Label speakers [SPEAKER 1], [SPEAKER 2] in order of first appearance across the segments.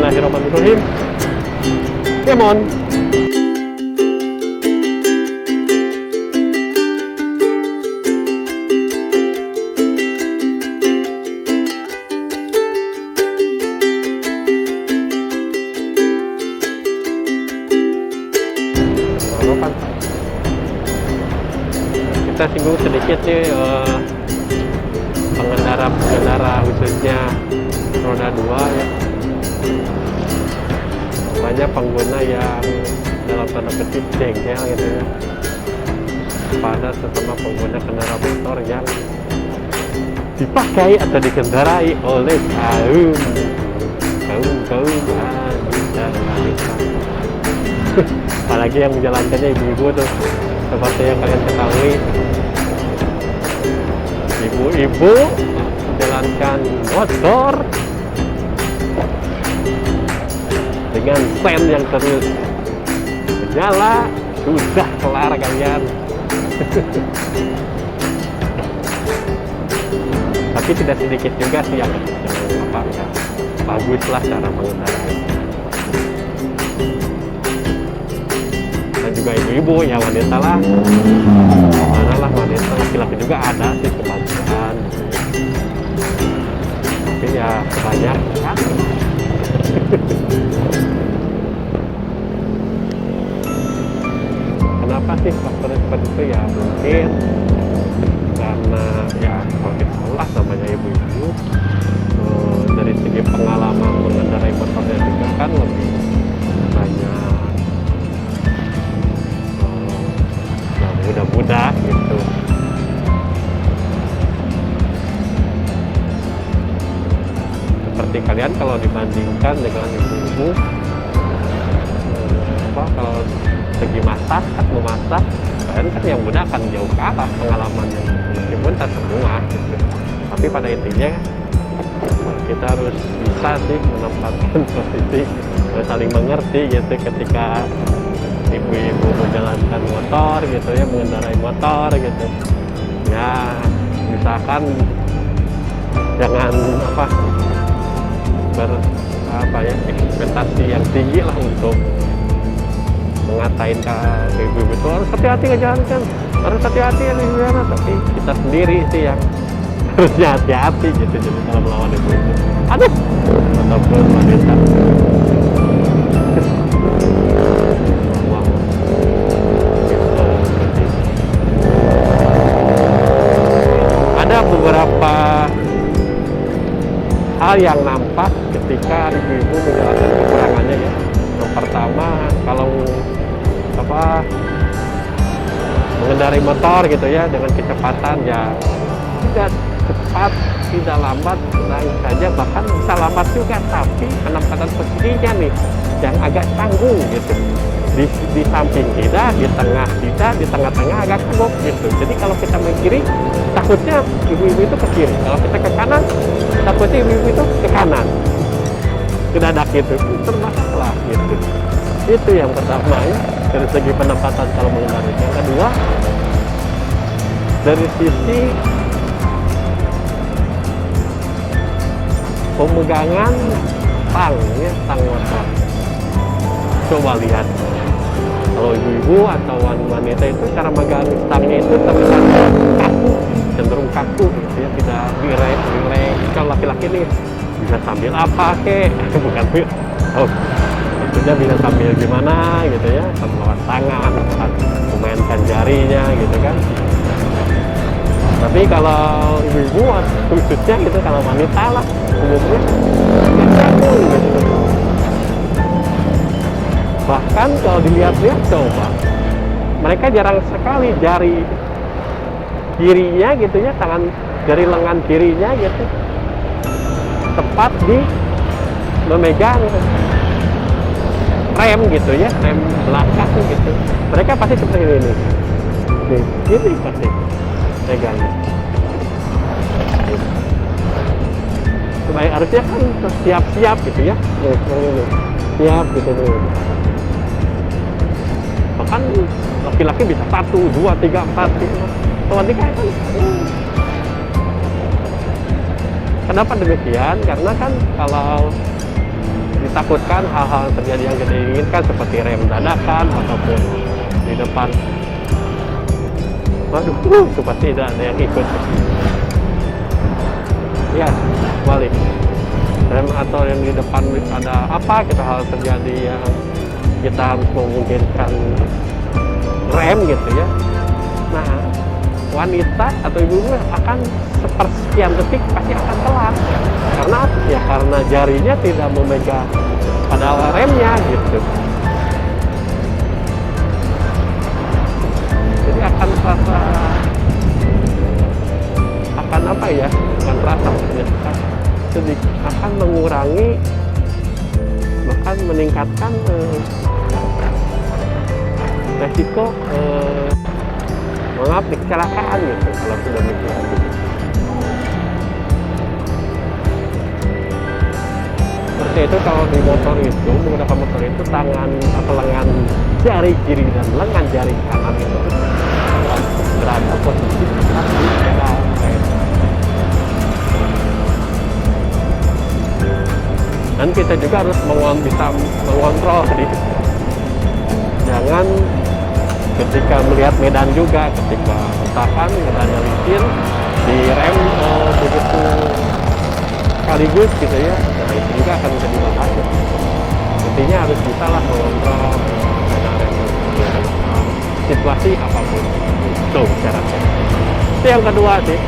[SPEAKER 1] Bismillahirrahmanirrahim. Come on. Kita singgung sedikit nih pengendara khususnya roda 2 ya, banyak pengguna yang dalam tanda petik jengkel gitu ya pada sesama pengguna kendaraan motor yang dipakai atau dikendarai oleh kaum wanita. Apalagi yang menjalankannya ibu-ibu tuh, seperti yang kalian ketahui, ibu-ibu menjalankan motor dengan sen yang terus menyala, sudah kelar kalian. Tapi tidak sedikit juga sih yang apa ya, bagus lah cara mengendarai. Dan juga ibu-ibu ya, wanita lah, manalah wanita, laki-laki juga ada sih kebagian. Tapi ya kebanyakan. Kenapa sih faktor seperti itu ya? Mungkin karena ya kalau kita tahu lah namanya ibu-ibu, dari segi pengalaman mengendarai motornya juga kan lebih banyak muda-muda gitu. Seperti kalian kalau dibandingkan dengan ibu-ibu, kalau segi masak, memasak, kalian kan yang muda akan jauh kalah pengalamannya, meskipun tak semua gitu. Tapi pada intinya kita harus bisa sih menempatkan posisi, saling mengerti gitu ketika ibu-ibu menjalankan motor gitu ya, mengendarai motor gitu ya. Misalkan jangan ekspektasi yang tinggi lah untuk mengatain ke ibu-ibu itu harus hati-hati ngejalankan, harus hati-hati ya gimana. Tapi kita sendiri sih yang harusnya hati-hati gitu. Jadi kalau melawan ibu-ibu, aduh, ataupun wanita, ada beberapa hal yang nampak ketika ibu-ibu menjalankan kekurangannya ya. Yang pertama, kalau mengendarai motor gitu ya dengan kecepatan ya tidak cepat, tidak lambat, sedang saja, bahkan bisa lambat juga, tapi penempatan posisinya nih yang agak canggung gitu. Di samping tidak, di tengah tidak, di tengah-tengah agak kebok gitu. Jadi kalau kita ke kiri, takutnya ibu-ibu itu ke kiri. Kalau kita ke kanan, takutnya ibu-ibu itu ke kanan. Kedadak gitu, termasalah gitu. Itu yang pertama ya, dari segi penempatan kalau mengendarai. Yang kedua, dari sisi pemegangan tang motor. Coba lihat, kalau ibu-ibu atau wanita itu cara megang stangnya itu terlihat kaku, cenderung kaku gitu ya, tidak rileks. Kalau laki-laki nih bisa sambil apa kek, bukan maksudnya bisa sambil gimana gitu ya, sambil tangan, memainkan jarinya gitu kan. Tapi kalau ibu-ibu khususnya gitu, kalau wanita lah umumnya kaku gitu. Bahkan kalau dilihat-lihat, coba mereka jarang sekali jari kirinya gitu ya, jari lengan kirinya gitu tepat di memegang rem gitu ya, rem belakang gitu. Mereka pasti seperti ini nih, ini pasti pegang. Supaya harusnya kan siap-siap gitu ya, siap gitu nih. Bahkan laki-laki bisa 1, 2, 3, 4 gitu. Wanita kan kenapa demikian? Karena kan kalau ditakutkan hal-hal yang terjadi yang tidak diinginkan seperti rem dadakan ataupun di depan. Waduh, itu pasti tidak ada yang ikut. Ya, balik. Rem atau yang di depan ada apa gitu, hal terjadi yang kita harus memungkinkan rem gitu ya. Nah, wanita atau ibu akan sepersekian detik pasti akan telat. Karena ya karena jarinya tidak memegang pada remnya gitu. Jadi akan terasa, akan apa ya? Akan terasa sedikit, akan mengurangi, bahkan meningkatkan resiko mengalami kecelakaan gitu kalau sudah menjadi. Seperti itu kalau di motor itu, menggunakan motor itu tangan atau lengan jari kiri dan lengan jari kanan itu berada posisi tepat di pedal rem. Dan kita juga harus bisa mengontrol jangan ketika melihat medan juga, ketika misalkan medannya licin di rem begitu sekaligus gitu ya, nah itu juga akan menjadi bahaya. Intinya harus bisa lah mengontrol rem situasi apapun itu cara itu yang kedua sih.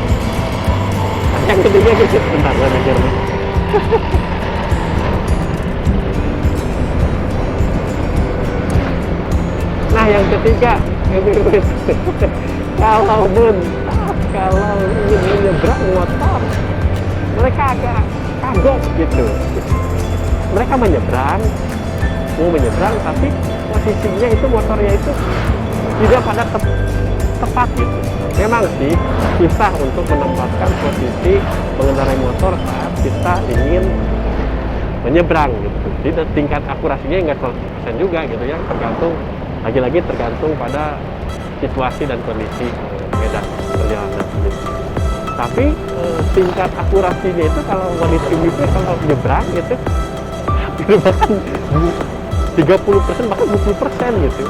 [SPEAKER 1] Yang ketiga gitu, bentar gue mikir nih. Nah yang ketiga, kalau ingin menyeberang motor, mereka agak kagok gitu. Mereka mau menyeberang, tapi posisinya itu motornya itu tidak pada tepat gitu. Memang sih susah untuk menempatkan posisi mengendarai motor saat kita ingin menyeberang gitu. Jadi tingkat akurasinya nggak 100% juga gitu ya, lagi-lagi tergantung pada situasi dan kondisi medan perjalanan gitu. Tapi tingkat akurasinya itu kalau wanita ibu kalau nyebrang gitu bahkan 30% bahkan 20% gitu.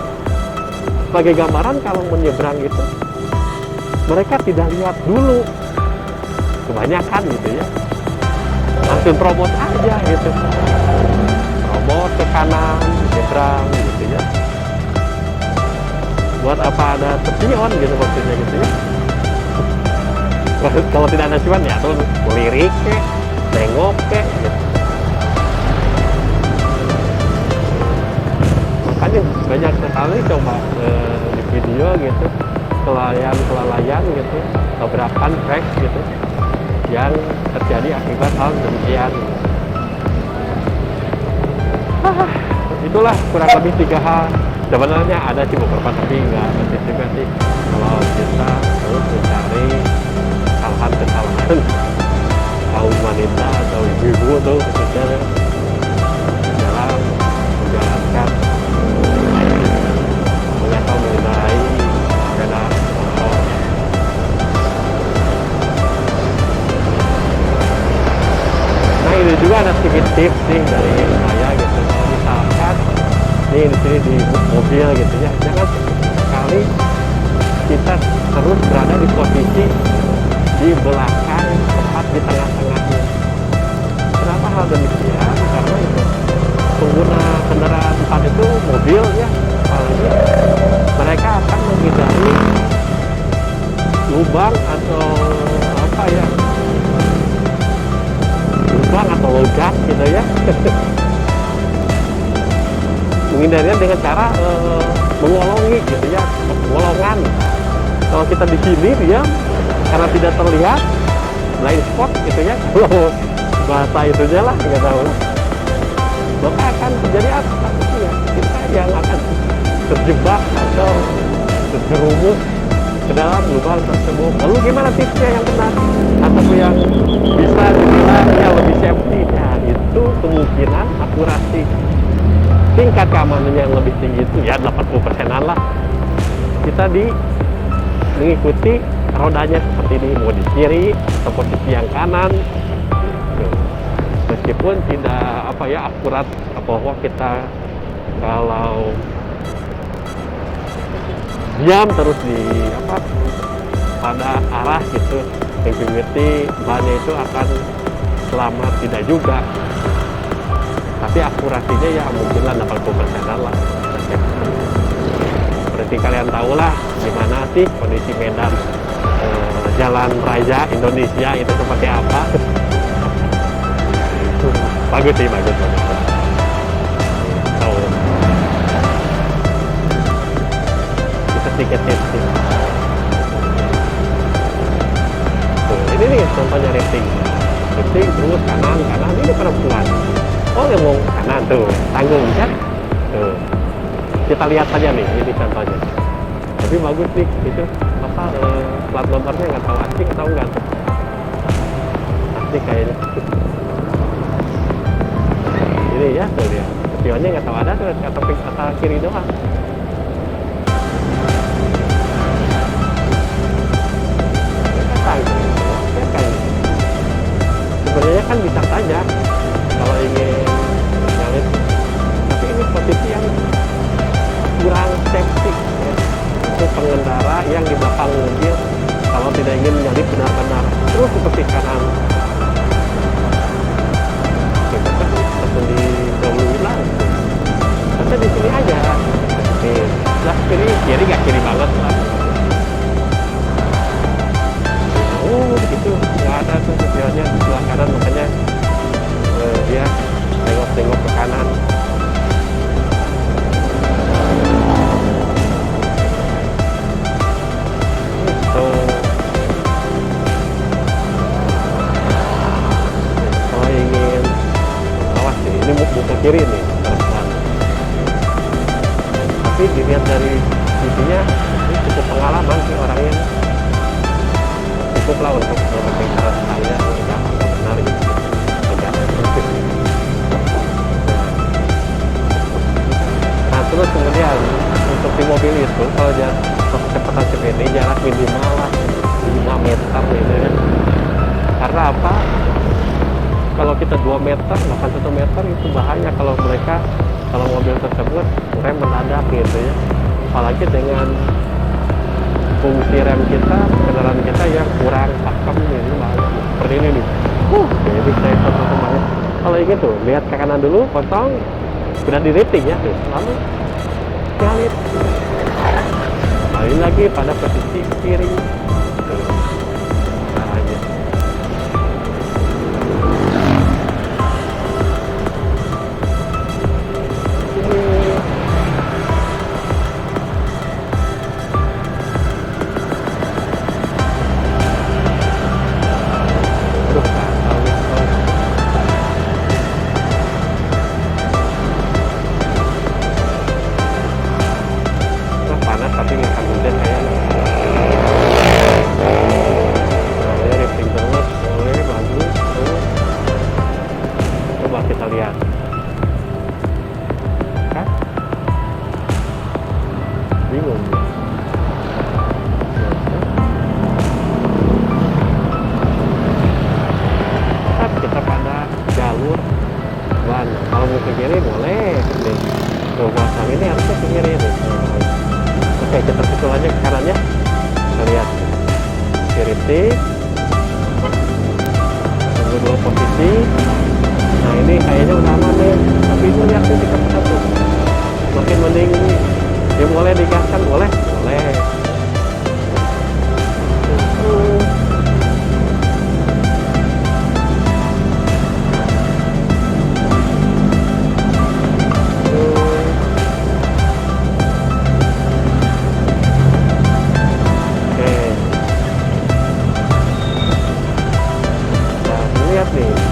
[SPEAKER 1] Sebagai gambaran kalau menyeberang itu mereka tidak lihat dulu kebanyakan gitu ya, langsung terobos aja gitu, terobos ke kanan nyebrang gitu ya. Buat apa ada terpion gitu maksudnya gitu ya. Kalau tidak ada cuan ya tuh lirik kek, tengok kek gitu. Makanya banyak sekali coba di video gitu kelalaian gitu, tabrakan crash gitu yang terjadi akibat hal demikian. Itulah kurang lebih 3 hal. Sebenarnya ada sih beberapa, tapi nggak penting juga sih kalau kita terus mencari hal-hal kesalahan kaum wanita atau ibu tuh khususnya dalam menjalankan atau mengendarai sepeda motor. Nah ini juga ada sedikit tips sih dari saya gitu. Misalkan ini di sini di mobil gitu ya, jangan sekali kita terus berada di posisi di belakang tepat di tengah-tengahnya. Kenapa hal demikian? Karena itu pengguna kendaraan 4 itu mobil ya, apalagi mereka akan menghindari lubang atau apa ya, lubang atau logam gitu ya. Menghindarinya dengan cara mengolongi gitu ya, bolongan. Kalau kita di sini dia karena tidak terlihat blind spot gitu ya, kalau bahasa itunya lah nggak tahu, maka akan terjadi apa ya, kita yang akan terjebak atau terjerumus ke dalam lubang tersebut. Lalu gimana tipsnya yang benar atau yang bisa dibilang yang lebih safety? Ya itu kemungkinan akurasi tingkat keamanannya yang lebih tinggi itu ya 80%-an lah. Kita mengikuti rodanya seperti ini, mau di kiri atau posisi yang kanan. meskipun tidak apa ya akurat bahwa kita kalau diam terus di apa pada arah gitu infinity bannya itu akan selamat, tidak juga, tapi akurasinya ya mungkinlah 80% lah. Seperti kalian tahu lah gimana sih kondisi medan jalan raya Indonesia itu seperti apa. Bagus sih, bagus. So, kita sedikit tips. Ini nih contohnya racing terus kanan ini perempuan, oh yang mau kanan tuh tanggung kan tuh, kita lihat saja nih ini contohnya, tapi bagus nih itu apa plat nomornya nggak tahu asli atau enggak, asli kayaknya. Ini ya tuh lihat spionnya nggak tahu ada tuh kata kiri doang. Sebenarnya kan bisa saja kalau ingin nyalip, tapi ini posisi yang kurang safety ya. Itu pengendara yang di belakang mobil kalau tidak ingin menyalip benar-benar terus seperti kanan, kita kan langsung didahului langsung. Tapi di sini aja, nih, sebelah kiri nggak kiri banget lah. Oh gitu, nggak ada tuh spionnya di sebelah kanan, makanya dia tengok-tengok ke kanan. Kalau ingin awas sih, ini mau ke kiri nih pelan-pelan. Tapi dilihat dari sisinya ini cukup pengalaman sih orangnya. Cukup lah untuk mempertingkatkan saya tidak benar gitu. Nah terus kemudian untuk di mobil itu kalau kecepatan CVT jarak minimal lah 5 meter gitu ya. Karena apa? Kalau kita 2 meter bahkan 1 meter itu bahaya kalau mobil tersebut rem mendadak gitu ya. Apalagi dengan fungsi rem kita, kendaraan kita yang kurang pakem ini bahaya. Seperti ini nih. Jadi saya potong banget. Kalau ini tuh, lihat ke kanan dulu, potong, sudah di rating ya tuh. Lalu nyalip. Balik lagi pada posisi kiri. Tuh. Caranya. Tapi nggak akan hujan kayaknya. Saya rifting terus, boleh bagus terus. Coba kita lihat. Kan? Bingung. Tetap kita pada jalur ban. Kalau mau ke kiri boleh. Tuh pasang ini harusnya ke kiri nih. Oke, kita susul aja ke kanannya. Kita lihat kiri tik, tunggu dulu posisi. Nah ini kayaknya udah aman nih, tapi itu lihat nih tiga satu makin mending ini. Ya boleh digaskan, boleh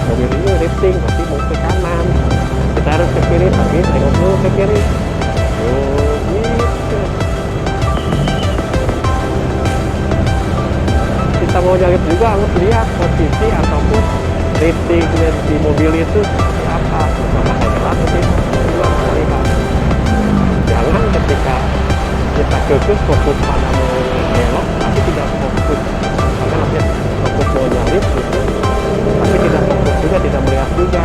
[SPEAKER 1] mobil ini drifting tapi mau ke kanan, kita harus ke kiri tapi tengok dulu ke kiri. Gitu. Kita mau nyalip juga harus lihat posisi ataupun drifting di mobil itu seperti apa. Sama kayak sih juga melihat. Jangan ketika kita kekeh fokus pada mau belok tapi tidak fokus, karena nanti fokus mau nyalip gitu tapi tidak fokus juga, tidak melihat juga.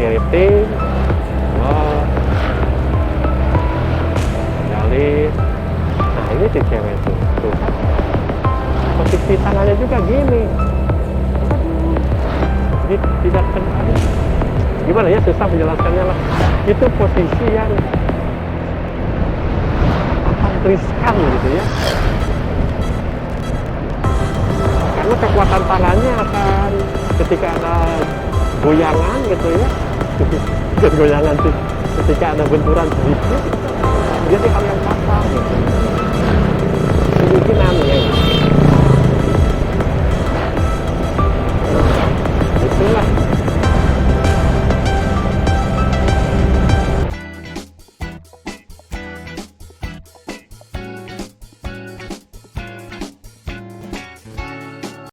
[SPEAKER 1] keriting, wah, jalin. Nah ini si cewek tuh. Posisi tangannya juga gini. Jadi tidak kena. Gimana ya, susah menjelaskannya lah. Itu posisi yang riskan gitu ya. Karena kekuatan tangannya akan ketika ada goyangan gitu ya. Bukan goyangan sih. Ketika ada benturan sedikit, jadi hal yang fatal gitu. Kemungkinan ya.